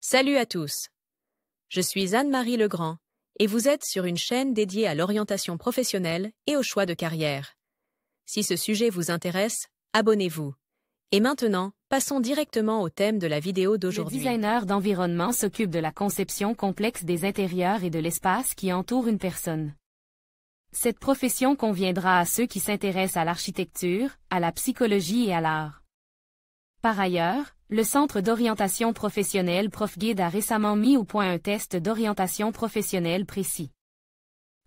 Salut à tous. Je suis Anne-Marie Legrand et vous êtes sur une chaîne dédiée à l'orientation professionnelle et au choix de carrière. Si ce sujet vous intéresse, abonnez-vous. Et maintenant, passons directement au thème de la vidéo d'aujourd'hui. Le designer d'environnement s'occupe de la conception complexe des intérieurs et de l'espace qui entoure une personne. Cette profession conviendra à ceux qui s'intéressent à l'architecture, à la psychologie et à l'art. Par ailleurs, le Centre d'orientation professionnelle ProfGuide a récemment mis au point un test d'orientation professionnelle précis,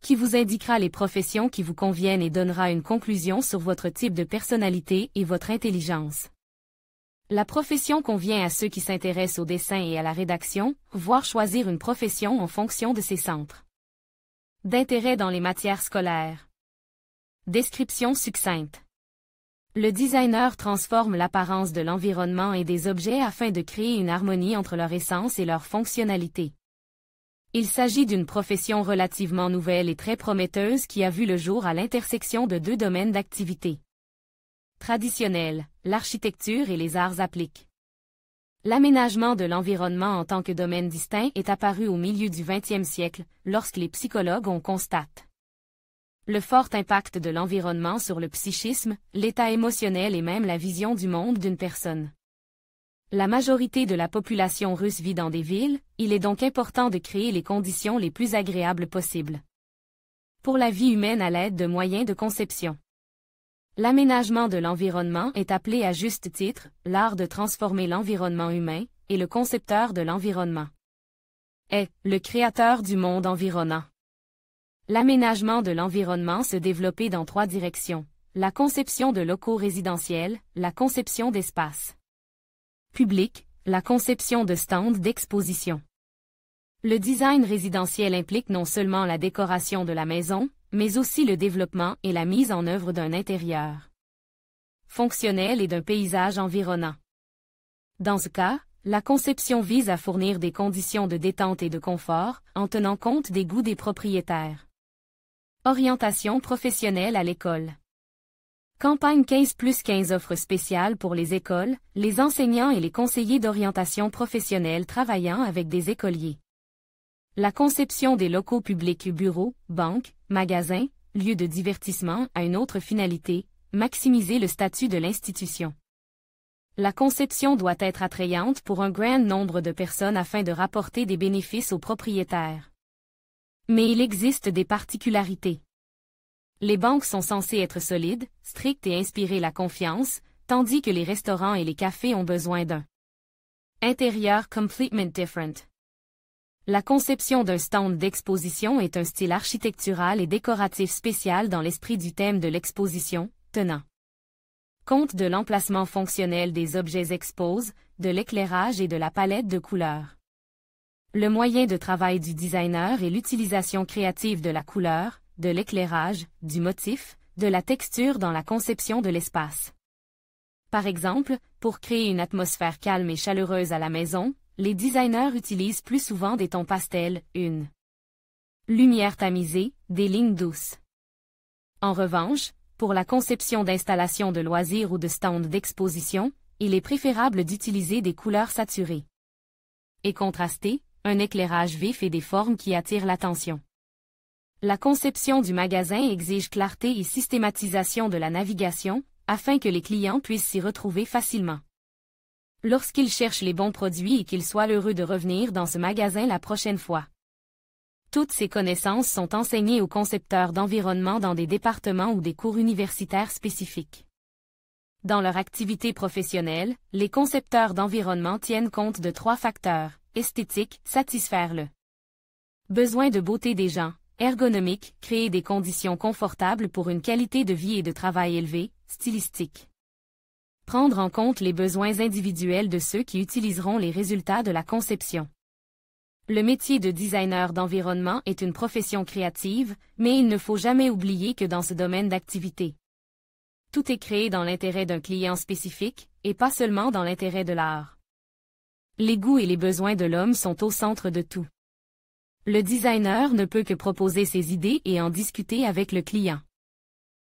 qui vous indiquera les professions qui vous conviennent et donnera une conclusion sur votre type de personnalité et votre intelligence. La profession convient à ceux qui s'intéressent au dessin et à la rédaction, voire choisir une profession en fonction de ses centres d'intérêt dans les matières scolaires. Description succincte. Le designer transforme l'apparence de l'environnement et des objets afin de créer une harmonie entre leur essence et leur fonctionnalité. Il s'agit d'une profession relativement nouvelle et très prometteuse qui a vu le jour à l'intersection de deux domaines d'activité traditionnels, l'architecture et les arts appliqués. L'aménagement de l'environnement en tant que domaine distinct est apparu au milieu du XXe siècle, lorsque les psychologues ont constaté le fort impact de l'environnement sur le psychisme, l'état émotionnel et même la vision du monde d'une personne. La majorité de la population russe vit dans des villes, il est donc important de créer les conditions les plus agréables possibles pour la vie humaine à l'aide de moyens de conception. L'aménagement de l'environnement est appelé à juste titre l'art de transformer l'environnement humain, et le concepteur de l'environnement est le créateur du monde environnant. L'aménagement de l'environnement se développe dans trois directions: la conception de locaux résidentiels, la conception d'espaces publics, la conception de stands d'exposition. Le design résidentiel implique non seulement la décoration de la maison, mais aussi le développement et la mise en œuvre d'un intérieur fonctionnel et d'un paysage environnant. Dans ce cas, la conception vise à fournir des conditions de détente et de confort, en tenant compte des goûts des propriétaires. Orientation professionnelle à l'école. Campagne 15+15 offre spéciales pour les écoles, les enseignants et les conseillers d'orientation professionnelle travaillant avec des écoliers. La conception des locaux publics, bureaux, banques, magasins, lieux de divertissement a une autre finalité, maximiser le statut de l'institution. La conception doit être attrayante pour un grand nombre de personnes afin de rapporter des bénéfices aux propriétaires. Mais il existe des particularités. Les banques sont censées être solides, strictes et inspirer la confiance, tandis que les restaurants et les cafés ont besoin d'un intérieur completely different. La conception d'un stand d'exposition est un style architectural et décoratif spécial dans l'esprit du thème de l'exposition, tenant compte de l'emplacement fonctionnel des objets exposés, de l'éclairage et de la palette de couleurs. Le moyen de travail du designer est l'utilisation créative de la couleur, de l'éclairage, du motif, de la texture dans la conception de l'espace. Par exemple, pour créer une atmosphère calme et chaleureuse à la maison, les designers utilisent plus souvent des tons pastels, une lumière tamisée, des lignes douces. En revanche, pour la conception d'installations de loisirs ou de stands d'exposition, il est préférable d'utiliser des couleurs saturées et contrastées, un éclairage vif et des formes qui attirent l'attention. La conception du magasin exige clarté et systématisation de la navigation, afin que les clients puissent s'y retrouver facilement lorsqu'ils cherchent les bons produits et qu'ils soient heureux de revenir dans ce magasin la prochaine fois. Toutes ces connaissances sont enseignées aux concepteurs d'environnement dans des départements ou des cours universitaires spécifiques. Dans leur activité professionnelle, les concepteurs d'environnement tiennent compte de trois facteurs: esthétique, satisfaire le besoin de beauté des gens; ergonomique, créer des conditions confortables pour une qualité de vie et de travail élevée; stylistique, prendre en compte les besoins individuels de ceux qui utiliseront les résultats de la conception. Le métier de designer d'environnement est une profession créative, mais il ne faut jamais oublier que dans ce domaine d'activité, tout est créé dans l'intérêt d'un client spécifique, et pas seulement dans l'intérêt de l'art. Les goûts et les besoins de l'homme sont au centre de tout. Le designer ne peut que proposer ses idées et en discuter avec le client.